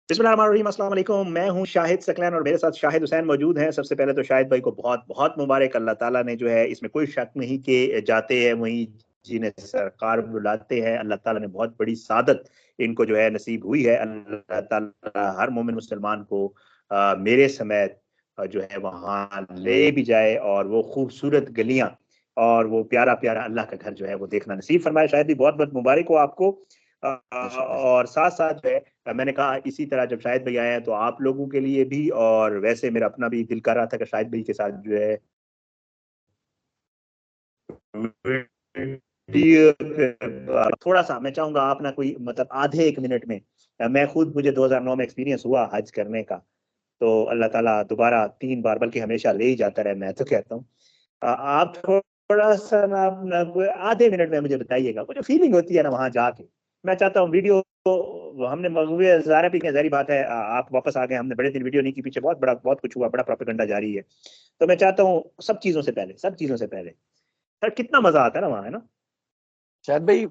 बिस्मिल्लाहिर्रहमानिर्रहीम, अस्सलाम वालेकुम। मैं हूँ शाहिद सकलैन और मेरे साथ शाहिद हुसैन मौजूद हैं। सबसे पहले तो शाहिद भाई को बहुत-बहुत मुबारक। अल्लाह ताला ने जो है इसमें कोई शक नहीं कि जाते हैं वहीं जिन्हें सरकार बुलाते हैं। अल्लाह ताला ने बहुत बड़ी सादत इनको जो है नसीब हुई है। अल्लाह ताला हर मोमिन मुसलमान को मेरे समेत जो है वहाँ ले भी जाए और वो खूबसूरत गलियाँ और वो प्यारा-प्यारा अल्लाह का घर जो है वो देखना नसीब फरमाए। शाहिद भी बहुत-बहुत मुबारक हो आपको। शुक्रिया। और साथ-साथ जो है मैंने कहा इसी तरह जब शाहिद भाई आए हैं तो आप लोगों के लिए भी और वैसे मेरा अपना भी दिल कर रहा था कि शाहिद भाई के साथ जो है थोड़ा-सा मैं चाहूँगा आप ना कोई मतलब आधे 1 मिनट में मैं खुद मुझे 2009 में एक्सपीरियंस हुआ हज करने का। तो अल्लाह ताला दोबारा 3 बार बल्कि हमेशा ले ही जाता रहे मैं तो कहता हूँ। आप थोड़ा-सा ना अपना आधे मिनट में मुझे बताइएगा, वो जो फीलिंग होती है ना वहाँ जाके, मैं चाहता हूँ वीडियो तो हमने मग़ज़ूए ज़ाहिर भी ज़ाहिर बात है आप वापस आ गए, हमने बड़े दिन वीडियो नहीं की, पीछे बहुत कुछ हुआ, बड़ा प्रोपेगेंडा जारी है। तो मैं चाहता हूँ सब चीज़ों से पहले, सर कितना मज़ा आता है ना वहाँ, है ना? शायद भाई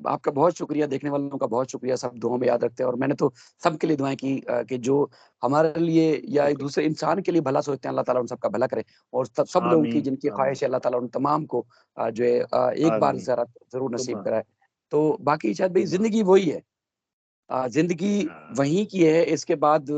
आपका बहुत शुक्रिया, देखने वालों का बहुत शुक्रिया, सब दुआओं में याद रखते हैं और मैंने तो सबके लिए दुआएँ की कि जो हमारे लिए या एक बिल्कुल। दूसरे इंसान के लिए भला सोचते हैं, अल्लाह ताला उन सबका भला करे और सब लोगों की आमीन, जिनकी आमीन, ख़्वाहिश है, अल्लाह ताला उन तमाम को जो है एक बार आमीन। ज़ियारत ज़रूर नसीब सुबह, कराए। तो बाकी शायद भाई सुबह। ज़िंदगी वही है। ज़िंदगी हाँ, वहीं की है, इसके बाद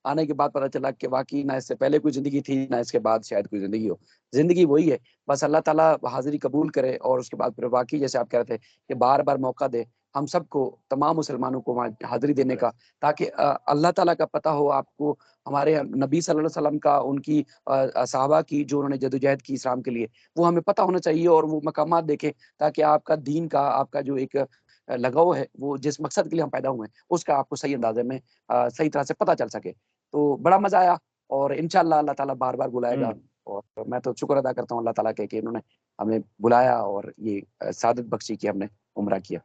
आने के बाद पता चला कि वाक़ई ना इससे पहले कोई ज़िंदगी थी, ना इसके बाद शायद कोई ज़िंदगी हो। ज़िंदगी वही है, बस अल्लाह ताला हाज़िरी कबूल करे और उसके बाद फिर वाक़ई जैसे आप कह रहे थे कि बार-बार मौका दे, हम सबको, तमाम मुसलमानों को वहाँ हाज़िरी देने शुक्र है। का, ताकि अल्लाह ताला का पता हो आपको, हमारे नबी सल्लल्लाहु अलैहि वसल्लम का, उनकी सहाबा की जो उन्होंने जद्दोजहद की इस्लाम के लिए, वो हमें पता होना चाहिए और वो मकामात देखें, ताकि आपका दीन का, आपका जो एक लगाव है, वो जिस मकसद के लिए हम पैदा हुए हैं, उसका आपको सही अंदाज़े में सही तरह से पता चल सके। तो बड़ा मज़ा आया और इंशाअल्लाह अल्लाह ताला बार-बार बुलाएगा हुँ। और मैं तो शुक्र अदा करता हूँ अल्लाह ताला के कि इन्होंने हमें बुलाया और ये सादत बख्शी कि हमने उम्रा किया।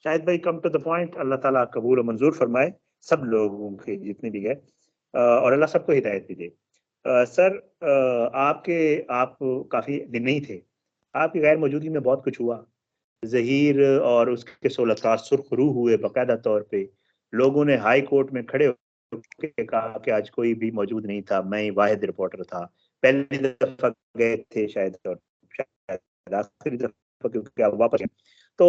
शाहिद भाई कम टू द पॉइंट अल्लाह ताला कबूल और मंज़ूर फरमाए, सब लोगों के जितने भी गए और अल्लाह सबको हिदायत भी दे। सर आप काफ़ी दिन नहीं थे। आपकी गैर मौजूदगी में बहुत कुछ हुआ। ज़हीर और उसके सोलहकार सुर्ख़रू हुए बाकायदा तौर पे। लोगों ने हाई कोर्ट में खड़े होके कहा कि आज कोई भी मौजूद नहीं था, मैं ही वाहिद रिपोर्टर था। पहली दफ़ा गए थे शायद और शायद आखिरी दफ़ा क्योंकि आप वापस गए। तो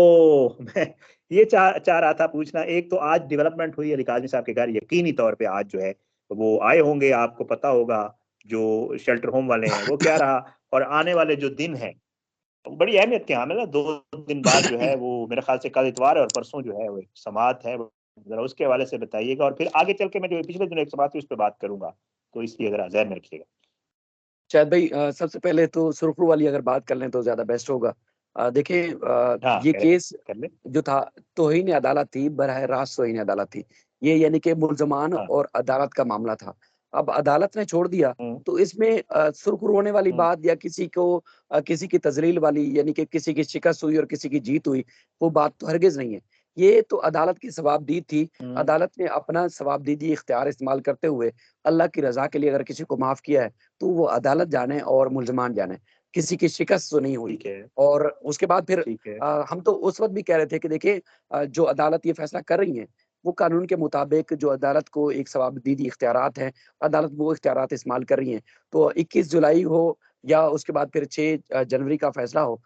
मैं ये चाह रहा था पूछना एक तो आज डेवलपमेंट हुई है अली काज़मी साहब के घर यकीनी तौर पे आज जो है वो आए होंगे, आपको पता होगा जो शेल्टर होम वाले हैं, वो क्या रहा और आने वाले जो दिन हैं बड़ी अहमियत के हामिल है। 2 दिन बाद जो है वो मेरे ख़्याल से कल इतवार है और परसों जो है वो एक समात है। ज़रा उसके हवाले से बताइएगा और फिर आगे चल के मैं जो पिछले दिनों एक समात हुई उस पे बात करूँगा। तो इसलिए ज़रा ज़हन में रखिएगा। शायद भाई सबसे पहले तो सुर्ख़रू वाली अगर बात कर लें तो ज़्यादा बेस्ट होगा। देखिए हाँ, ये केस कर लें। जो था तौहीन अदालत थी, बरह रास्त तौहीन अदालत थी। ये यानी कि मुल्ज़मान हाँ। और अदालत का मामला था। अब अदालत ने छोड़ दिया, हुँ, तो इसमें सुर्ख़रू होने वाली हुँ, बात या किसी को किसी की तज़लील वाली यानी कि किसी की शिकस्त हुई और किसी की जीत हुई, वो बात तो हरगिज़ नहीं है। ये तो अदालत की सवाबदीद थी। हुँ, अदालत ने अपना सवाबदीदी इख्तियार इस्तेमाल करते हुए अल्लाह की रज़ा के लिए अगर किसी को माफ़ किया है, तो वो अदालत जाने और मुल्ज़मान जाने। किसी की शिकस्त तो नहीं हुई ठीक है, और उसके बाद फिर ठीक है। हम तो उस वक़्त भी कह रहे थे कि देखिए जो अदालत ये फ़ैसला कर रही है, वो कानून के मुताबिक जो अदालत को एक सवाबदीदी इख्तियारात हैं, अदालत वो इख्तियारात इस्तेमाल कर रही हैं। तो 21 जुलाई हो या उसके बाद फिर 6 जनवरी का फ़ैसला हो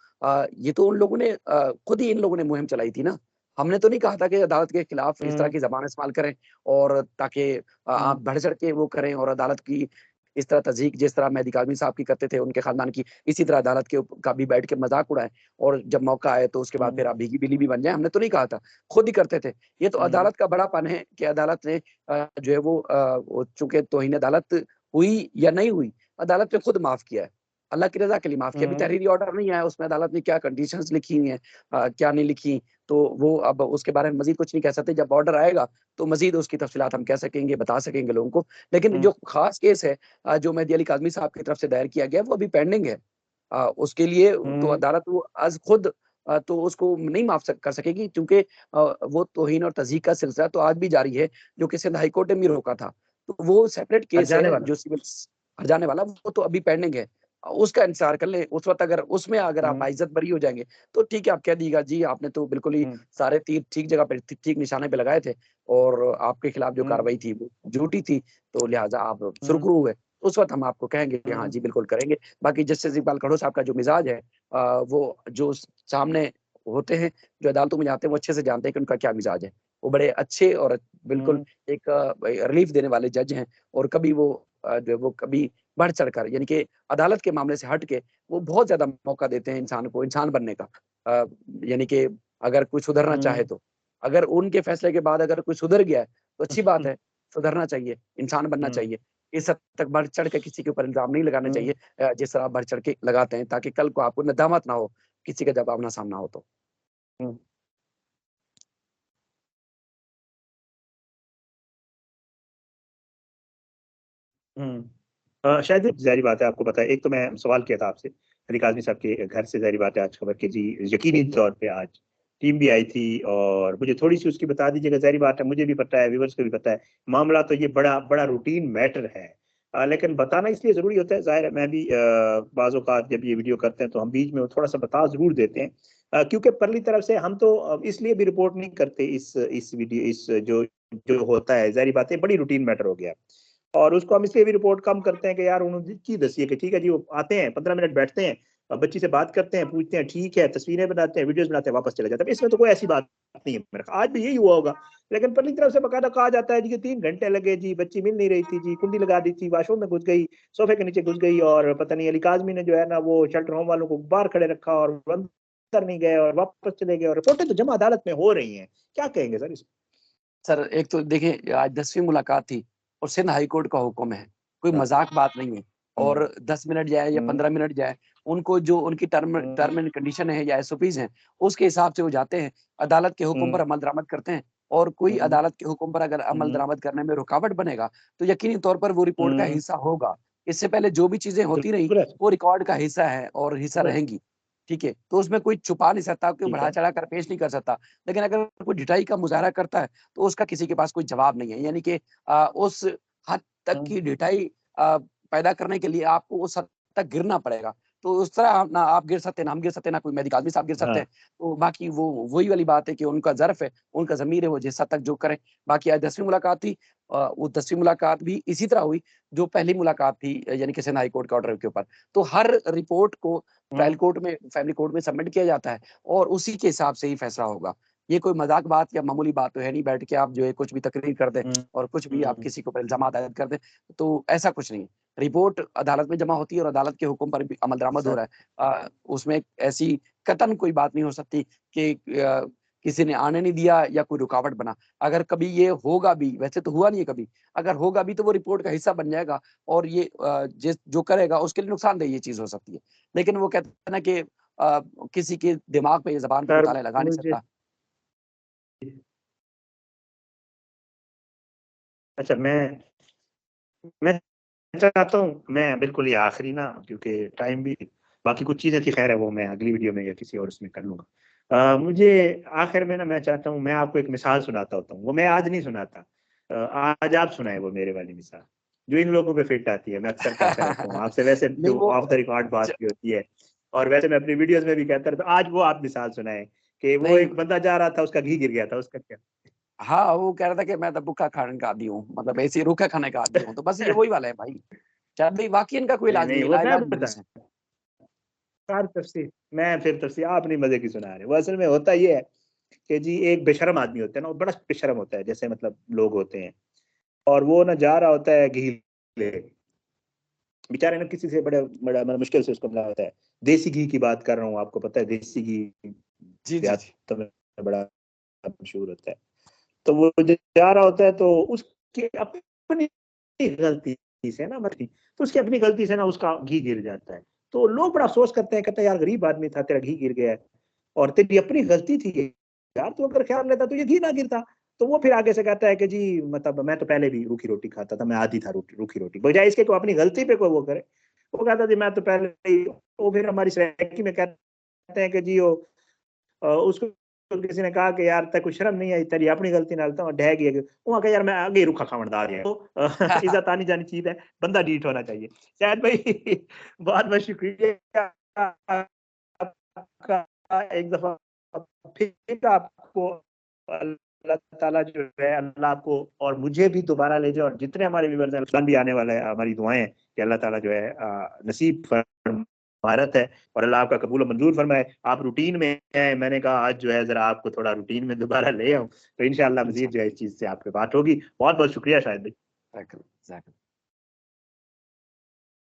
ये तो उन लोगों ने खुद ही इन लोगों ने मुहिम चलाई थी ना। हमने तो नहीं कहा था कि अदालत के खिलाफ इस तरह हुँ, की ज़बान इस्तेमाल करें और ताकि हुँ, आप बढ़-चढ़ के वो करें और अदालत की इस तरह तज़यीक जिस तरह मेहदी काज़मी साहब की करते थे, उनके ख़ानदान की, इसी तरह अदालत के का भी बैठ के मज़ाक उड़ाएँ और जब मौका आए तो उसके बाद हुँ, फिर आप भीगी बिल्ली भी बन जाएँ, हमने तो नहीं कहा था, खुद ही करते थे। ये तो हुँ, अदालत का बड़ापन है कि अदालत ने जो है वो चूँकि तौहीन अदालत हुई या नहीं हुई, अदालत ने खुद माफ़ किया है। अल्लाह की रज़ा के लिए माफ़ किया। अभी हुँ, तहरीरी ऑर्डर नहीं आया, उसमें अदालत ने क्या कंडीशंस लिखी हुई हैं क्या नहीं लिखी, तो वो अब उसके बारे में मज़ीद कुछ नहीं कह सकते। जब ऑर्डर आएगा, तो मज़ीद उसकी तफ़सीलात हम कह सकेंगे, बता सकेंगे लोगों को। लेकिन हुँ, जो ख़ास केस है जो मेहदी अली काज़मी साहब की तरफ से दायर किया गया है, वो अभी पेंडिंग है। उसके लिए तो हुँ, अदालत वो आज खुद तो उसको नहीं माफ़ कर सकेगी क्योंकि वो तौहीन और तज़यीक का सिलसिला तो आज भी जारी है, जो कि सिंध हाई कोर्ट ने भी रोका था। तो वो सेपरेट हर्ज केस जाने है वाला। जो सिविल हर्जाने वाला, वो तो अभी पेंडिंग है। उसका इंतज़ार कर लें। उस वक़्त अगर उसमें अगर आप हुँ, बाइज़्ज़त बरी हो जाएँगे, तो ठीक है, आप कह दीजिएगा जी आपने तो बिल्कुल ही हुँ, सारे तीर ठीक जगह पे ठीक निशाने पे लगाए थे और आपके खिलाफ जो हुँ, कार्रवाई थी वो झूठी थी, तो लिहाज़ा आप हुँ, सुरखरू हुए। उस वक़्त हम आपको कहेंगे कि हाँ हुँ, जी, बिल्कुल करेंगे। बाकी जस्टिस इकबाल खड़ो साहब का जो मिज़ाज है वो जो सामने होते हैं, जो अदालतों में जाते हैं, वो अच्छे से जानते हैं कि उनका क्या मिज़ाज है। वो बड़े अच्छे और बिल्कुल हुँ, एक रिलीफ़ देने वाले जज हैं और कभी वो जो है वो कभी बढ़-चढ़कर यानी कि अदालत के मामले से हट के वो बहुत ज़्यादा मौका देते हैं इंसान को इंसान बनने का। अ, यानी कि अगर कोई सुधरना चाहे हुँ, तो। अगर उनके फैसले के बाद अगर कोई सुधर गया है, तो अच्छी बात है, सुधरना चाहिए, इंसान बनना हुँ, चाहिए। इस हद तक बढ़-चढ़ के किसी के ऊपर इल्ज़ाम नहीं लगाने हुँ, चाहिए जिस तरह आप बढ़-चढ़ के लगाते हैं, ताकि कल को आपको नदामत ना हो, किसी का जब आमना-सामना हो तो। हुँ, हुँ। शायद ज़ाहिर बात है आपको पता है, एक तो मैं सवाल किया था आपसे, अली काज़मी साहब के घर से ज़ाहिर बात है आज खबर कि जी यकीनी तौर पे आज टीम भी आई थी और मुझे थोड़ी-सी उसकी बता दीजिएगा, ज़ाहिर बात है मुझे भी पता है, व्यूअर्स को भी पता है, मामला तो ये बड़ा बड़ा रूटीन मैटर है। लेकिन बताना इसलिए ज़रूरी होता है, ज़ाहिर है मैं भी बाज़ औक़ात जब ये वीडियो करते हैं तो हम बीच में थोड़ा-सा बता ज़रूर देते हैं। क्योंकि परली तरफ से हम तो इसलिए भी रिपोर्ट नहीं करते इस वीडियो इस जो जो होता है, ज़ाहिर बात है बड़ी रूटीन मैटर हो गया। और उसको हम इसलिए भी रिपोर्ट कम करते हैं कि यार उन्होंने की दसी है कि ठीक है जी वो आते हैं 15 मिनट बैठते हैं बच्ची से बात करते हैं पूछते हैं ठीक है तस्वीरें बनाते हैं वीडियोस बनाते हैं वापस चले जाते हैं इसमें तो कोई ऐसी बात नहीं है मेरे ख्याल आज भी यही हुआ होगा लेकिन परली तरफ से बकायदा कहा जाता है जी कि 3 घंटे लगे जी बच्ची मिल नहीं रही थी जी कुंडी लगा दी थी वाशरूम में घुस गई सोफे के नीचे घुस गई और पता नहीं अली काजमी ने जो है ना वो शेल्टर होम वालों को बाहर खड़े रखा और वो अंदर नहीं गए और वापस चले गए और रिपोर्टें तो जमा अदालत में हो रही हैं क्या कहेंगे सर इस सर, एक तो देखिए आज 10वीं मुलाकात थी और सिंध हाई कोर्ट का हुक्म है, कोई हाँ मज़ाक बात नहीं है हम्म, और 10 मिनट जाए या हम्म, 15 मिनट जाए, उनको जो उनकी term hmm, term and condition है या एसओपीज़ हैं, उसके हिसाब से वो जाते हैं, अदालत के हुक्म हम्म, पर अमल-दरामद करते हैं और कोई हम्म, अदालत के हुक्म पर अगर हम्म, अमल-दरामद करने में रुकावट बनेगा, तो यकीनी तौर पर वो रिपोर्ट का हुँ, हिस्सा होगा। इससे पहले जो भी चीज़ें होती रहीं, बिल्कुल है, वो रिकॉर्ड का हिस्सा है और हिस्सा बिल्कुल है, रहेंगी, ठीक है? तो उसमें कोई छुपा नहीं सकता, कोई ठीक है। बढ़ा-चढ़ा कर पेश नहीं कर सकता। लेकिन अगर कोई ढिठाई का मुज़ाहरा करता है, तो उसका किसी के पास कोई जवाब नहीं है। यानी कि उस हद तक हुँ, की ढिठाई पैदा करने के लिए आपको उस हद तक गिरना पड़ेगा। तो उस तरह ना आप गिर सकते हैं, ना हम गिर सकते हैं, ना कोई मेहदी काज़मी साहब गिर सकते हाँ, हैं। तो बाकी वो वही वाली बात है कि उनका ज़र्फ़ है, उनका ज़मीर है, वो जिस हद तक जो करें। बाकी आज 10वीं मुलाकात थी वो 10वीं मुलाकात भी इसी तरह हुई, जो पहली मुलाकात थी यानी कि सेना हाई कोर्ट के ऑर्डर के ऊपर। तो हर रिपोर्ट को ट्रायल हुँ, कोर्ट में, फैमिली कोर्ट में सबमिट किया जाता है और उसी के हिसाब से ही फैसला होगा। ये कोई मज़ाक बात या मामूली बात तो है नहीं, बैठ के आप जो है कुछ भी तकरीर कर दें हुँ, और कुछ भी आप हुँ, किसी के ऊपर इल्ज़ामात आयद कर दें, तो ऐसा कुछ नहीं है। रिपोर्ट अदालत में जमा होती है और अदालत के हुक्म पर भी अमल-दरामद हो सर रहा है। उसमें ऐसी कतई कोई बात नहीं हो सकती कि किसी ने आने नहीं दिया या कोई रुकावट बना। अगर कभी ये होगा भी, वैसे तो हुआ नहीं है कभी, अगर होगा भी तो वो रिपोर्ट का हिस्सा बन जाएगा और ये जिस जो करेगा उसके लिए नुकसानदेह ये चीज़ हो सकती है। लेकिन वो कहते हैं ना कि किसी के दिमाग पे या ज़बान पे तो सर ताला लगा नहीं मुझे सकता। अच्छा मैं चाहता हूँ मैं बिल्कुल ही आखिरी ना क्योंकि टाइम भी बाकी कुछ चीज़ें थी खैर है वो मैं अगली वीडियो में या किसी और उसमें कर लूँगा। मुझे आखिर में ना मैं चाहता हूँ मैं आपको एक मिसाल सुनाता होता हूँ, वो मैं आज नहीं सुनाता। आज आप सुनाएँ वो मेरे वाली मिसाल, जो इन लोगों पे फिट आती है। मैं अक्सर कहता रहता हूँ, आपसे वैसे नहीं जो वो ऑफ द रिकॉर्ड च बात भी होती है और वैसे मैं अपनी वीडियोज़ में भी कहता रहता हूँ, आज वो आप मिसाल सुनाएँ कि वो नहीं एक बंदा जा रहा था, उसका घी गिर गया था, उसका क्या? हाँ, वो कह रहा था कि मैं तो भुक्का खाने का आदी हूँ, मतलब ऐसे ही रूखा खाने का आदी हूँ, तो बस ये वही वाला है भाई। चल भई वाक़ई इनका कोई नहीं, इलाज नहीं नहीं, है, वो मैं इलाज बता जुलूस है। सार तफसीर मैं फिर तफसीर आप नहीं मज़े की सुना रहे हो। वो असल में होता ये है कि जी एक बेशर्म आदमी होता है ना, वो बड़ा बेशर्म होता है, जैसे मतलब लोग होते हैं और वो ना जा रहा होता है घी ले बेचारे ना किसी से बड़ा बड़ा मतलब मुश्किल से उसको मिला होता है। देसी घी की बात कर रहा हूँ, आपको पता है देसी घी जी, जी, जी। देहातों में बड़ा मशहूर होता है। तो वो जा रहा होता है तो उसकी अपनी गलती से ना मतलब तो उसकी अपनी गलती से ना उसका घी गिर जाता है। तो लोग बड़ा अफ़सोस करते हैं, कहते हैं यार गरीब आदमी था, तेरा घी गिर गया है और तेरी अपनी गलती थी ये। यार तू अगर ख़्याल लेता तो ये घी ना गिरता। तो वो फिर आगे से कहता है कि जी मतलब मैं तो पहले भी रूखी रोटी खाता था, मैं आदी था रूखी रोटी। बजाए इसके को अपनी गलती पे कोई वो करे। वो कहता जी मैं तो पहले ही वो फिर हमारी सोसाइटी में कहते हैं कि जी वो उसको किसी ने कहा कि यार तक कुछ शर्म नहीं आई, तेरी अपनी गलती नाल तो ढह गई है, वहां कहा यार मैं आगे रुखा खावणदार है। तो इज्जत आनी जानी चीज है, बंदा डीट होना चाहिए। शायद भाई बहुत बहुत शुक्रिया आपका, एक दफा फिर आपको अल्लाह ताला जो है, अल्लाह आपको और मुझे भी दोबारा ले जाए, और जितने हमारे व्यूअर्स हैं, रमजान भी आने वाला है, हमारी दुआएं हैं कि अल्लाह ताला जो है नसीब भारत है और अल्लाह आपका कबूल मंजूर फरमाए। आप रूटीन में हैं, मैंने कहा आज जो है जरा आपको थोड़ा रूटीन में दोबारा ले आऊं, तो इंशाल्लाह मजीद जो है इस चीज से आपसे बात होगी। बहुत बहुत शुक्रिया शाहिद भाई।